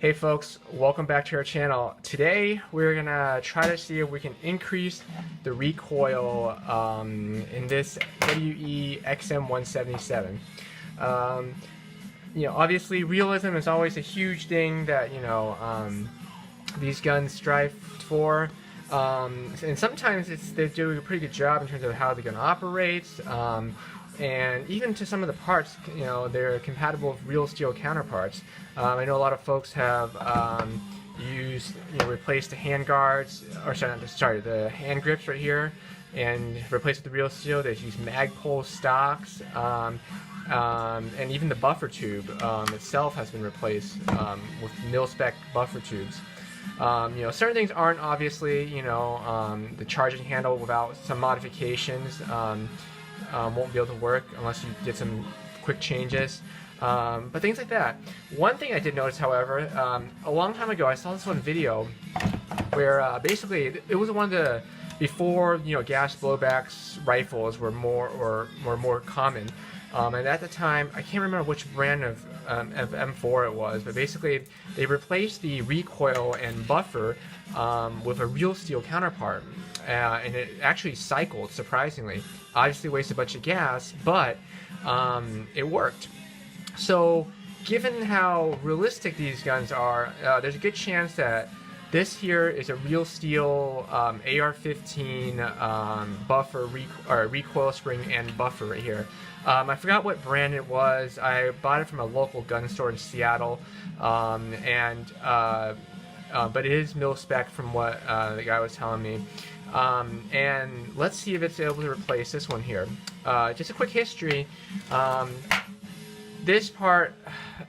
Hey folks, welcome back to our channel. Today we're gonna try to see if we can increase the recoil in this WE XM177. Obviously realism is always a huge thing that these guns strive for, and sometimes they do a pretty good job in terms of how the gun operates. And even to some of the parts, they're compatible with real steel counterparts. I know a lot of folks have replaced the hand guards, or sorry, the hand grips right here, and replaced with the real steel. They've used Magpul stocks, and even the buffer tube itself has been replaced with mil-spec buffer tubes. Certain things aren't obviously, the charging handle without some modifications won't be able to work unless you did some quick changes. But things like that. One thing I did notice, however, a long time ago I saw this one video where basically it was one of the before gas blowbacks rifles were more common. And at the time, I can't remember which brand of M4 it was, but basically they replaced the recoil and buffer with a real steel counterpart, and it actually cycled surprisingly. Obviously wasted a bunch of gas, but it worked. So given how realistic these guns are, there's a good chance that this here is a real steel AR-15 buffer recoil spring and buffer right here. I forgot what brand it was. I bought it from a local gun store in Seattle, but it is mil-spec from what the guy was telling me. And let's see if it's able to replace this one here. Just a quick history. This part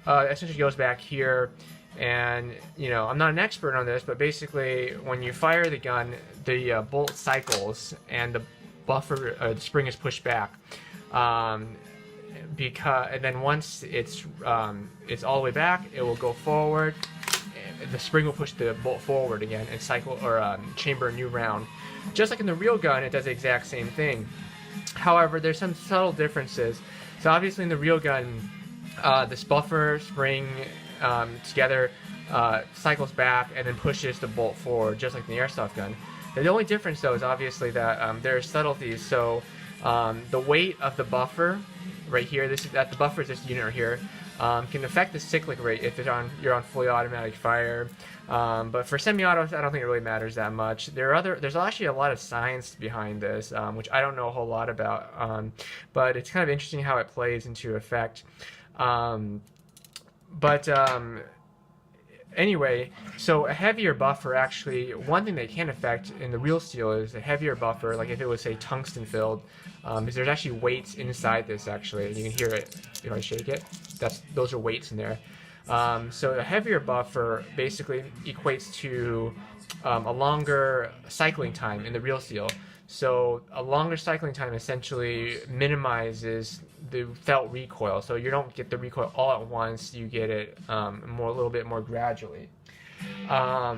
essentially goes back here, and I'm not an expert on this, but basically when you fire the gun, the bolt cycles and the buffer, the spring is pushed back. And then once it's all the way back, it will go forward. The spring will push the bolt forward again and cycle or chamber a new round. Just like in the real gun, it does the exact same thing. However, there's some subtle differences. So obviously in the real gun, this buffer spring together cycles back and then pushes the bolt forward, just like in the airsoft gun. The only difference though is obviously that there are subtleties. So the weight of the buffer right here, the buffer is this unit right here, can affect the cyclic rate if you're on fully automatic fire. But for semi-autos, I don't think it really matters that much. There's actually a lot of science behind this, which I don't know a whole lot about, but it's kind of interesting how it plays into effect. Anyway, so a heavier buffer, actually, one thing they can affect in the real steel is a heavier buffer, like if it was, say, tungsten filled, because there's actually weights inside this, actually. You can hear it if I shake it. Those are weights in there. So a heavier buffer basically equates to a longer cycling time in the real steel. So a longer cycling time essentially minimizes the felt recoil. So you don't get the recoil all at once, you get it a little bit more gradually. But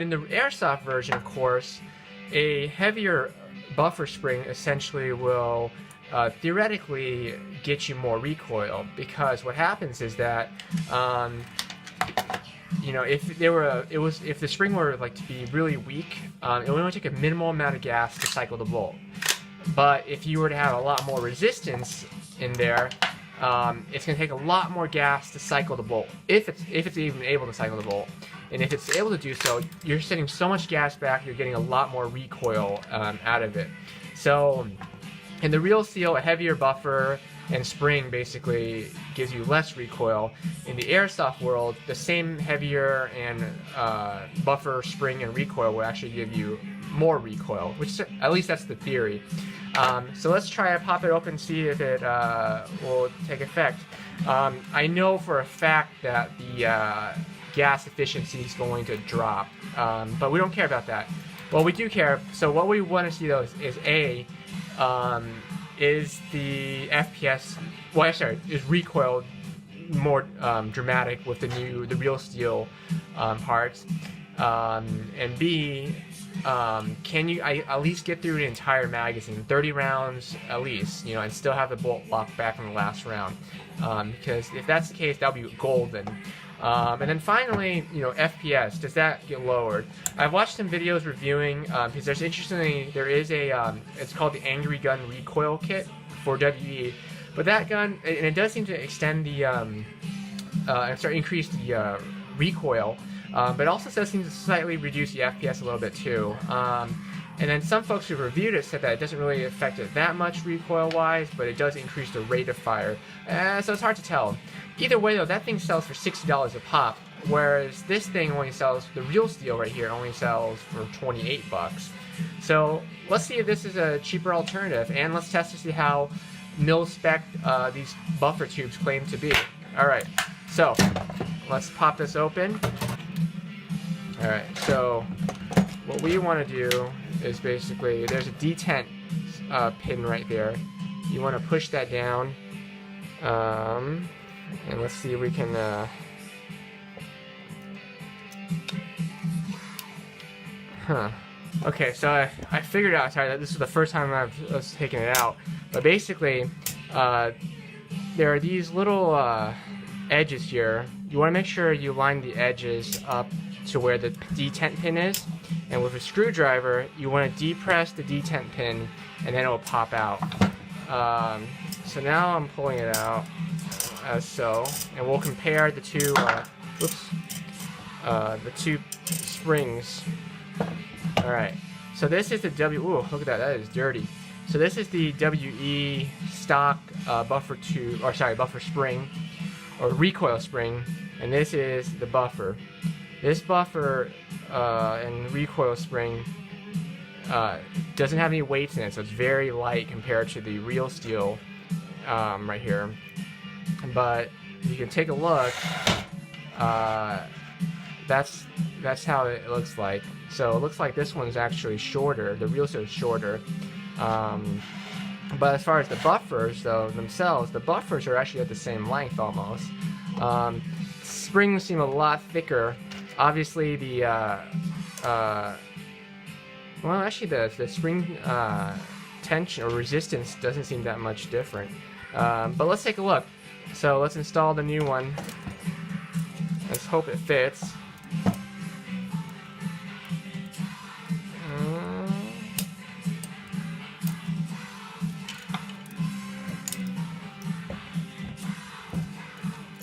in the airsoft version, of course, a heavier buffer spring essentially will theoretically get you more recoil, because what happens is that if the spring were to be really weak, it would only take a minimal amount of gas to cycle the bolt. But if you were to have a lot more resistance in there, it's going to take a lot more gas to cycle the bolt, if it's even able to cycle the bolt. And if it's able to do so, you're sending so much gas back, you're getting a lot more recoil out of it. So in the real steel, a heavier buffer and spring basically gives you less recoil. In the airsoft world, the same heavier and buffer, spring, and recoil will actually give you more recoil, which at least that's the theory. So let's try to pop it open and see if it will take effect. I know for a fact that the gas efficiency is going to drop, but we don't care about that. Well, we do care. So what we want to see though is the FPS, is recoil more dramatic with the real steel parts, and B, can you at least get through an entire magazine, 30 rounds at least, and still have the bolt locked back in the last round? Because if that's the case, that would be golden. And then finally, you know, FPS, does that get lowered? I've watched some videos reviewing, because there's interestingly, there is a, it's called the Angry Gun Recoil Kit for WE, but that gun, and it does seem to extend the, increase the recoil, but it also does seem to slightly reduce the FPS a little bit too. And then some folks who reviewed it said that it doesn't really affect it that much recoil-wise, but it does increase the rate of fire. So it's hard to tell. Either way though, that thing sells for $60 a pop, whereas this thing only sells, the real steel right here only sells for 28 bucks. So let's see if this is a cheaper alternative, and let's test to see how mil-spec these buffer tubes claim to be. Alright, so let's pop this open. Alright, so what we want to do is basically, there's a detent pin right there. You want to push that down, and let's see if we can okay, so I figured out, sorry, that this is the first time I was taking it out, but basically there are these little edges here. You want to make sure you line the edges up to where the detent pin is, and with a screwdriver you want to depress the detent pin and then it will pop out. So now I'm pulling it out as so, and we'll compare the two the two springs. Alright, so this is the ooh, look at that, that is dirty. So this is the WE stock buffer tube, or sorry, buffer spring, or recoil spring, and this is the buffer. This buffer and recoil spring doesn't have any weights in it, so it's very light compared to the real steel right here. But you can take a look. That's how it looks like. So it looks like this one's actually shorter. The real steel is shorter. But as far as the buffers, though, themselves, the buffers are actually at the same length almost. Springs seem a lot thicker. Obviously, the well, actually, the spring tension or resistance doesn't seem that much different. But let's take a look. So let's install the new one. Let's hope it fits.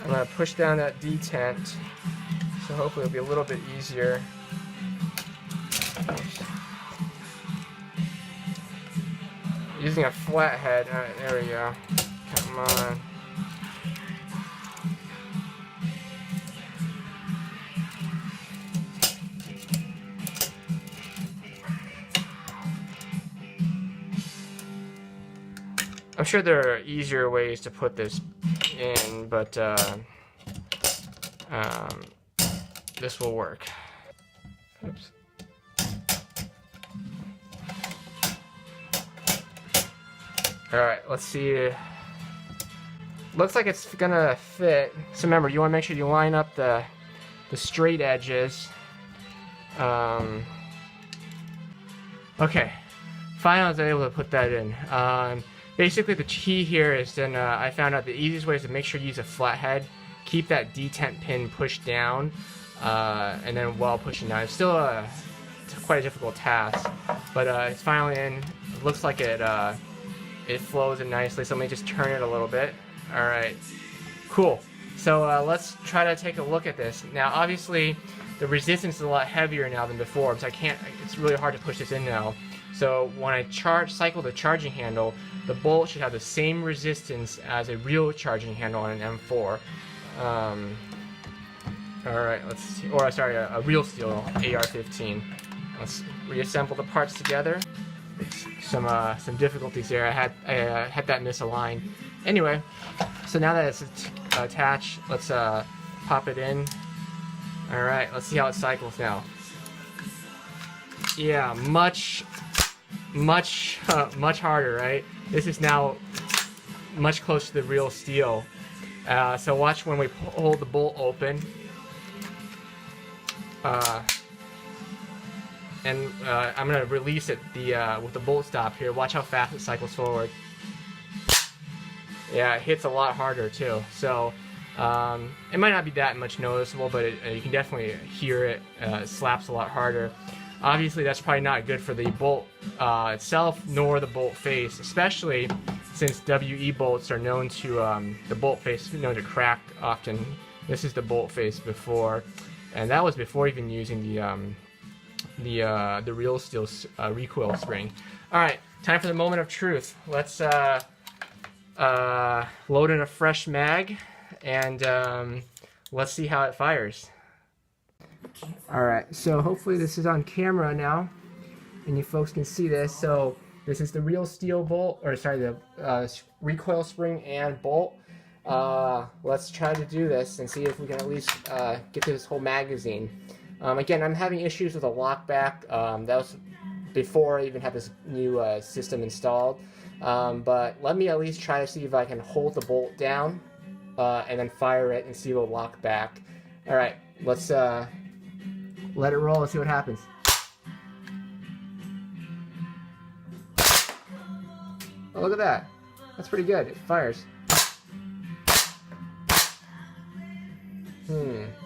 I'm going to push down that detent, so hopefully it'll be a little bit easier. Using a flathead. Alright, there we go. Come on. I'm sure there are easier ways to put this in, but this will work. Oops. Alright, let's see. Looks like it's gonna fit. So remember, you want to make sure you line up the straight edges. Okay, finally I was able to put that in. Basically, the key here is then I found out the easiest way is to make sure you use a flathead. Keep that detent pin pushed down, and then while pushing down, it's still quite a difficult task, but it's finally in. It looks like it flows in nicely. So let me just turn it a little bit. All right, cool. So let's try to take a look at this. Now, obviously, the resistance is a lot heavier now than before, so I can't. It's really hard to push this in now. So when I cycle the charging handle, the bolt should have the same resistance as a real charging handle on an M4. Alright, let's see. Or sorry, a real steel AR-15. Let's reassemble the parts together. Some difficulties there. I had that misaligned. Anyway, so now that it's attached, let's pop it in. Alright, let's see how it cycles now. Yeah, much harder, right? This is now much closer to the real steel. So watch when we hold the bolt open. And I'm going to release it with the bolt stop here. Watch how fast it cycles forward. Yeah, it hits a lot harder too. So It might not be that much noticeable, but you can definitely hear it. It slaps a lot harder. Obviously, that's probably not good for the bolt itself, nor the bolt face, especially since WE bolts are known to, the bolt face is known to crack often. This is the bolt face before, and that was before even using the real steel recoil spring. All right, time for the moment of truth. Let's load in a fresh mag, and let's see how it fires. Alright, so hopefully this is on camera now, and you folks can see this. So this is the real steel bolt, or sorry, the recoil spring and bolt. Let's try to do this and see if we can at least get to this whole magazine. Again, I'm having issues with a lockback. That was before I even had this new system installed. But let me at least try to see if I can hold the bolt down and then fire it and see if it'll lock back. Alright, let's let it roll and see what happens. Oh, look at that. That's pretty good. It fires.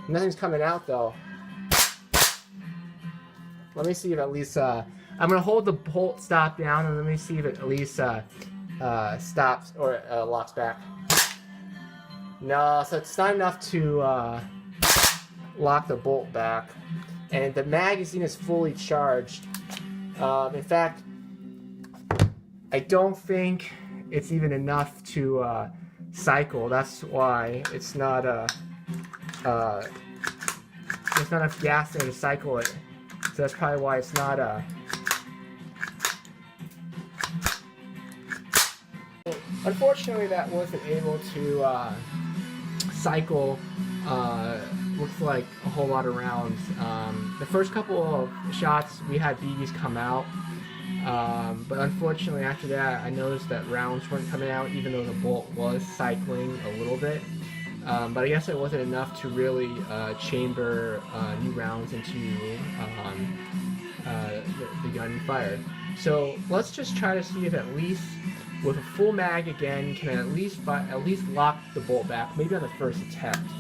Nothing's coming out though. Let me see if at least I'm gonna hold the bolt stop down and let me see if it at least stops or locks back. No, so it's not enough to lock the bolt back, and the magazine is fully charged. In fact, I don't think it's even enough to cycle. That's why it's not there's not enough gas there to cycle it. So that's probably why it's not Unfortunately, that wasn't able to cycle looks like a whole lot of rounds. The first couple of shots we had BBs come out, but unfortunately after that I noticed that rounds weren't coming out even though the bolt was cycling a little bit. But I guess it wasn't enough to really chamber new rounds into the gun and fire. So let's just try to see if at least with a full mag again can at least lock the bolt back, maybe on the first attempt.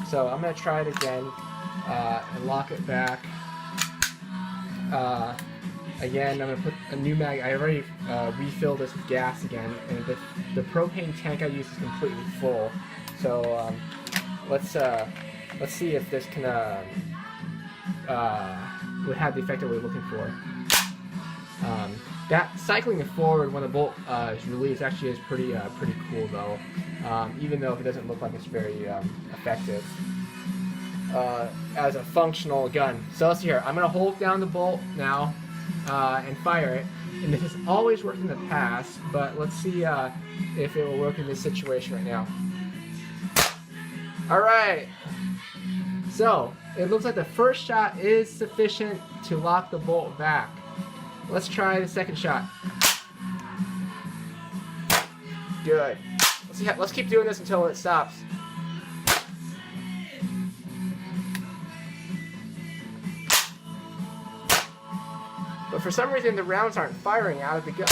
So I'm going to try it again and lock it back. Again, I'm going to put a new mag. I already refilled this with gas again, and the propane tank I use is completely full. So let's see if this can would have the effect that we're looking for. That cycling it forward when the bolt is released actually is pretty cool though, even though it doesn't look like it's very effective as a functional gun. So let's see here. I'm gonna hold down the bolt now and fire it. And this has always worked in the past, but let's see if it will work in this situation right now. Alright, so it looks like the first shot is sufficient to lock the bolt back. Let's try the second shot. Good. Let's keep doing this until it stops. But for some reason the rounds aren't firing out of the gun.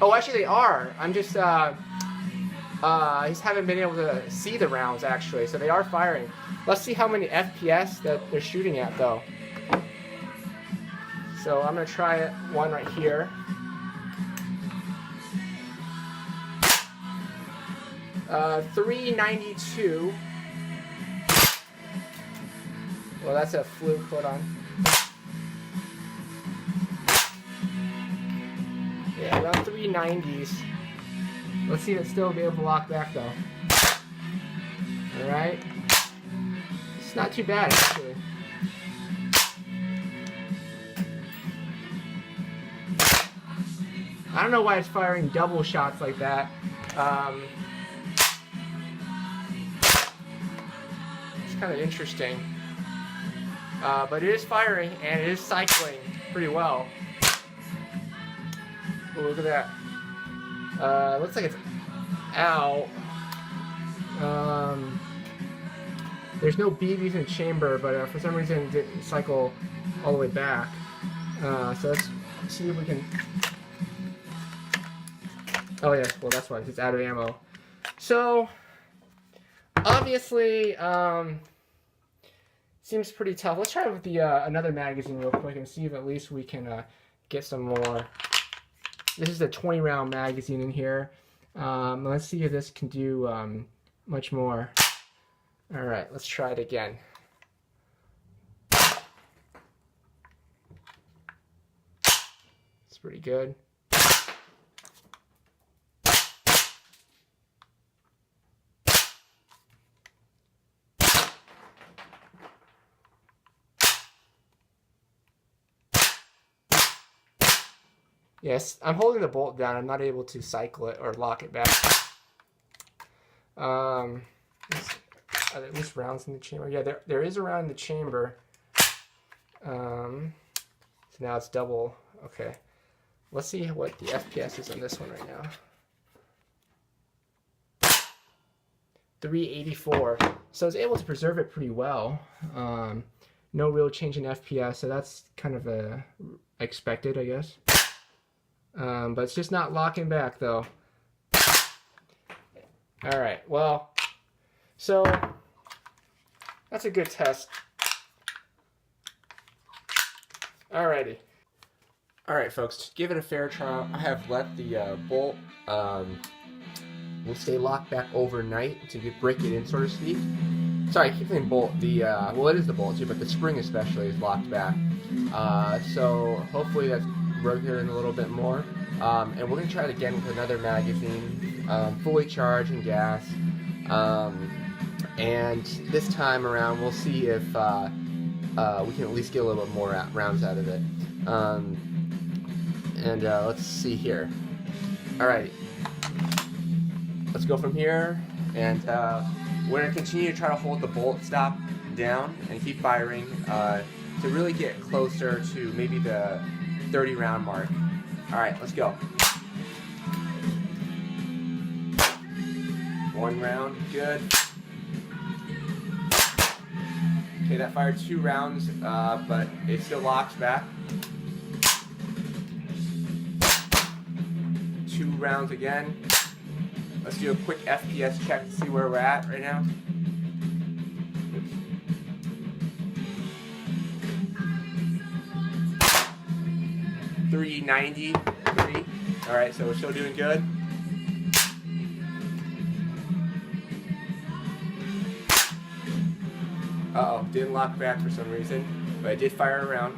Oh, actually they are. I'm just just haven't been able to see the rounds actually, so they are firing. Let's see how many FPS that they're shooting at though. So I'm going to try one right here. Uh, 392. Well, that's a fluke. Hold on. Yeah, around 390s. Let's see if it's still be able to lock back though. Alright. It's not too bad actually. I don't know why it's firing double shots like that. It's kind of interesting. But it is firing and it is cycling pretty well. Oh, look at that. Looks like it's out. There's no BBs in the chamber, but for some reason it didn't cycle all the way back. So let's see if we can... Oh yeah, well that's why, it's out of ammo. So, Obviously, seems pretty tough. Let's try it with the another magazine real quick and see if at least we can get some more. This is a 20 round magazine in here. Let's see if this can do much more. All right, let's try it again. It's pretty good. Yes, I'm holding the bolt down. I'm not able to cycle it or lock it back. Are there at least rounds in the chamber? Yeah, there is a round in the chamber. So now it's double. Okay. Let's see what the FPS is on this one right now. 384. So I was able to preserve it pretty well. No real change in FPS, so that's kind of expected, I guess. But it's just not locking back though. Alright, well, so that's a good test. Alrighty. Alright folks, to give it a fair trial, I have let the bolt will stay locked back overnight to break it in, so to speak. Sorry, I keep saying bolt. Well, it is the bolt too, but the spring especially is locked back. So hopefully that's broken in a little bit more. And we're going to try it again with another magazine, fully charged and gas. And this time around, we'll see if we can at least get a little bit more rounds out of it. Let's see here. Alright, let's go from here, and we're going to continue to try to hold the bolt stop down and keep firing to really get closer to maybe the 30 round mark. Alright, let's go. One round, good. Okay, that fired 2 rounds, but it still locks back. 2 rounds again. Let's do a quick FPS check to see where we're at right now. Oops. $393. Alright, so we're still doing good. Uh-oh, didn't lock back for some reason, but I did fire a round.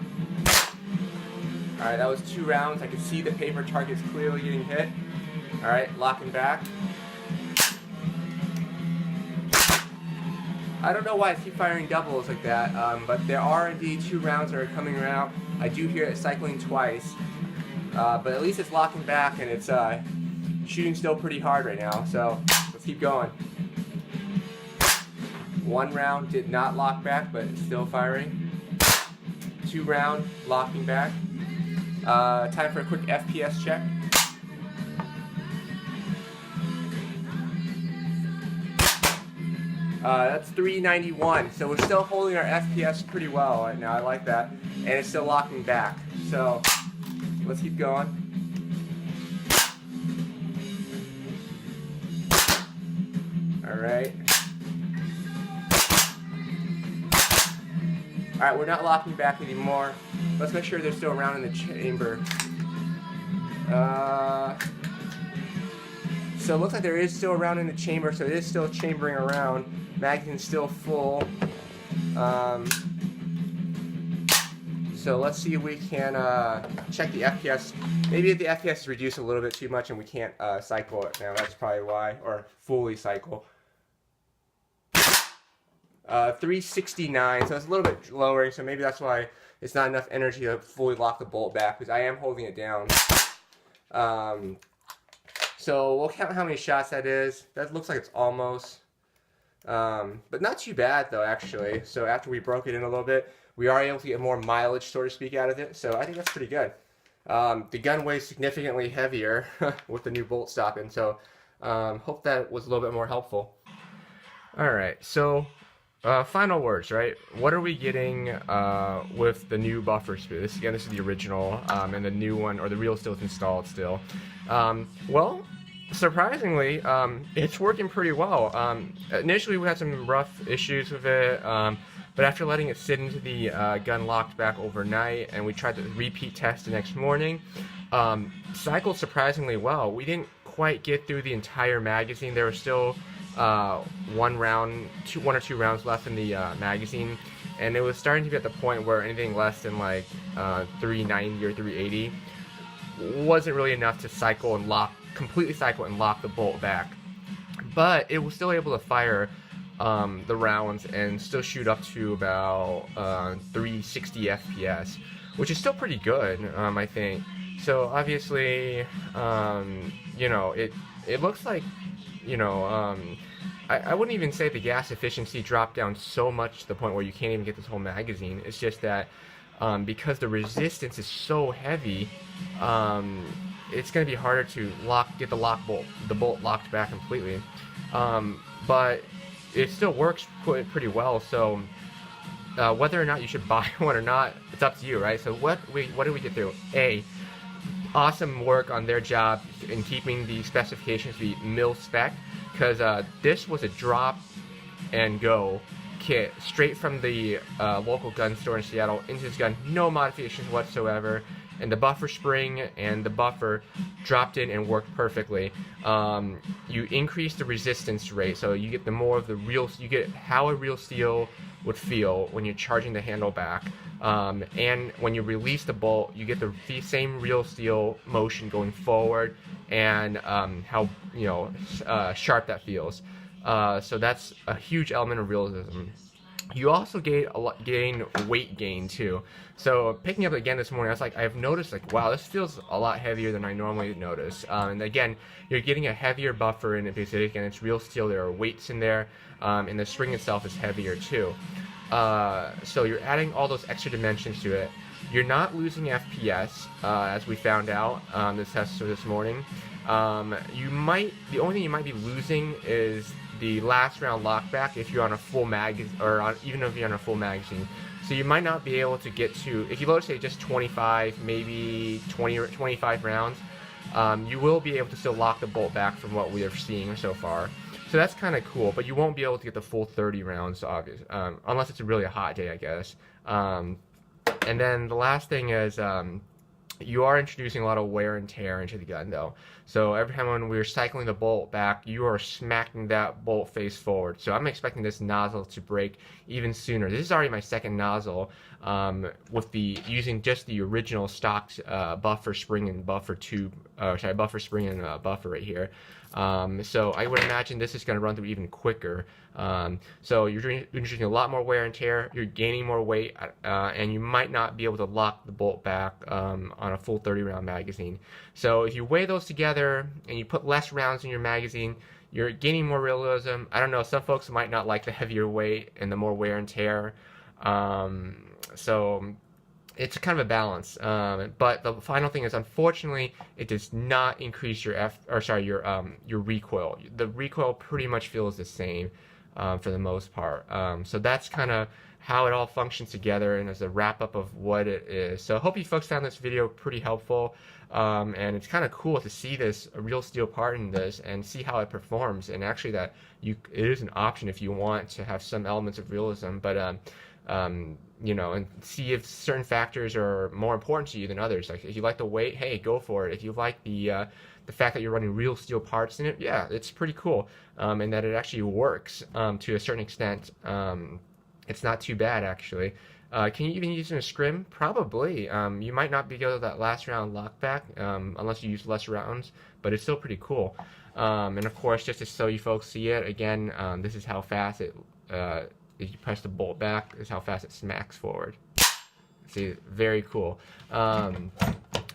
Alright, that was 2 rounds. I can see the paper targets clearly getting hit. Alright, locking back. I don't know why I keep firing doubles like that, but there are indeed 2 rounds that are coming out. I do hear it cycling twice, but at least it's locking back and it's shooting still pretty hard right now, so let's keep going. 1 round did not lock back, but it's still firing. 2 round, locking back. Time for a quick FPS check. That's 391, so we're still holding our FPS pretty well right now. I like that, and it's still locking back. So let's keep going. All right. Alright, we're not locking back anymore. Let's make sure there's still a round in the chamber. So it looks like there is still a round in the chamber, so it is still chambering around. Magazine's still full. So let's see if we can check the FPS. Maybe the FPS is reduced a little bit too much and we can't cycle it now. That's probably why, or fully cycle. 369, so it's a little bit lowering, so maybe that's why it's not enough energy to fully lock the bolt back, because I am holding it down. So we'll count how many shots that is. That looks like it's almost, but not too bad though, actually. So after we broke it in a little bit, we are able to get more mileage, so to speak, out of it, so I think that's pretty good. The gun weighs significantly heavier with the new bolt stop in, so hope that was a little bit more helpful. Alright, so final words, right? What are we getting with the new buffer speed? This is the original, and the new one, or the real still is installed still. Well, surprisingly, it's working pretty well. Initially, we had some rough issues with it, but after letting it sit into the gun locked back overnight, and we tried to repeat test the next morning, cycled surprisingly well. We didn't quite get through the entire magazine. There was still one or two rounds left in the magazine, and it was starting to be at the point where anything less than like 390 or 380 wasn't really enough to completely cycle and lock the bolt back. But it was still able to fire the rounds and still shoot up to about 360 FPS, which is still pretty good, I think. So obviously, you know, it looks like, you know, I wouldn't even say the gas efficiency dropped down so much to the point where you can't even get this whole magazine. It's just that because the resistance is so heavy, it's going to be harder to get the bolt locked back completely. But it still works pretty well. So whether or not you should buy one or not, it's up to you, right? So what did we get through? Awesome work on their job in keeping the specifications to be mil spec, because this was a drop and go kit straight from the local gun store in Seattle into this gun, no modifications whatsoever, and the buffer spring and the buffer dropped in and worked perfectly. You increase the resistance rate, so you get you get how a real steel would feel when you're charging the handle back, and when you release the bolt, you get the same real steel motion going forward, and how sharp that feels. So that's a huge element of realism. You also gain weight gain too. So picking up again this morning, I've noticed wow, this feels a lot heavier than I normally notice. And again, you're getting a heavier buffer in it because again, it's real steel. There are weights in there, and the spring itself is heavier too. So you're adding all those extra dimensions to it. You're not losing FPS, as we found out this test this morning. The only thing you might be losing is the last round lockback if you're on a full magazine, even if you're on a full magazine. So you might not be able to get to, if you load say just 25, maybe 20 or 25 rounds, you will be able to still lock the bolt back from what we are seeing so far. So that's kind of cool, but you won't be able to get the full 30 rounds, obviously, unless it's a really hot day, I guess. And then the last thing is, you are introducing a lot of wear and tear into the gun, though. So every time when we're cycling the bolt back, you are smacking that bolt face forward. So I'm expecting this nozzle to break even sooner. This is already my second nozzle with using just the original stock buffer spring and buffer tube, buffer spring and buffer right here. So I would imagine this is going to run through even quicker. So you're introducing a lot more wear and tear, you're gaining more weight, and you might not be able to lock the bolt back on a full 30 round magazine. So if you weigh those together and you put less rounds in your magazine, you're gaining more realism. I don't know, some folks might not like the heavier weight and the more wear and tear. So it's kind of a balance, but the final thing is, unfortunately, it does not increase your your recoil. The recoil pretty much feels the same for the most part. So that's kind of how it all functions together, and as a wrap up of what it is. So I hope you folks found this video pretty helpful, and it's kind of cool to see this real steel part in this and see how it performs, and actually that it is an option if you want to have some elements of realism, but you know, and see if certain factors are more important to you than others. Like if you like the weight, hey, go for it. If you like the fact that you're running real steel parts in it, yeah, it's pretty cool, and that it actually works to a certain extent. It's not too bad, actually. Can you even use it in a scrim? Probably. You might not be able to that last round lockback unless you use less rounds, but it's still pretty cool. And of course, just so you folks see it, again, this is how fast it, if you press the bolt back, this is how fast it smacks forward. See, very cool.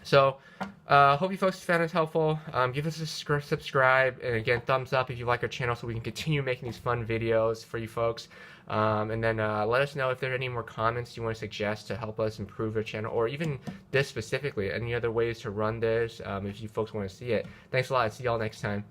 So, hope you folks found this helpful. Give us a subscribe, and again, thumbs up if you like our channel so we can continue making these fun videos for you folks. And then let us know if there are any more comments you want to suggest to help us improve our channel, or even this specifically, any other ways to run this, if you folks want to see it. Thanks a lot. See y'all next time.